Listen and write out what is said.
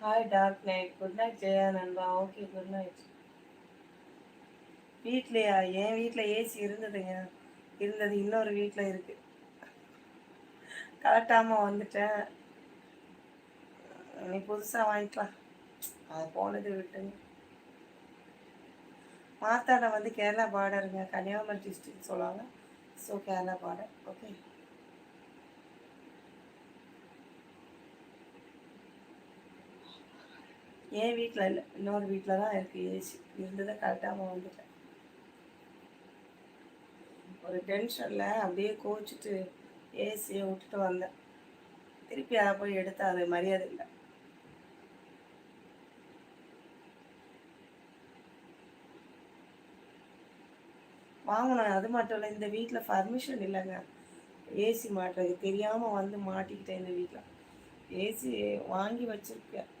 Hi dark night. Good night Jaya நண்பா. Okay good night. வீட்லையா? என் வீட்டில் ஏசி இருந்ததுங்க. இருந்தது இன்னொரு வீட்டில் இருக்கு. கலட்டாமல் வந்துட்டேன். நீ புதுசாக வாங்கிக்கலாம். அது போனது விட்டுங்க. மாத்தாடை வந்து கேரளா பார்டருங்க. கன்னியாகுமரி டிஸ்ட்ரிக்ட் சொல்லுவாங்க. So Kerala border. ஓகே. என் வீட்டில் இல்லை, இன்னொரு வீட்டில் தான் இருக்குது ஏசி. இருந்ததை கலட்டாமல் வந்துட்டேன். ஒரு டென்ஷனில் அப்படியே கோச்சிட்டு ஏசியை விட்டுட்டு வந்தேன். திருப்பி அதை போய் எடுத்து அது மரியாதை இல்லை. வாங்கணும். அது மட்டும் இல்லை, இந்த வீட்டில் பர்மிஷன் இல்லைங்க ஏசி மாட்டுறதுக்கு. தெரியாமல் வந்து மாட்டிக்கிட்டேன் இந்த வீட்டில். ஏசி வாங்கி வச்சுருக்கேன்.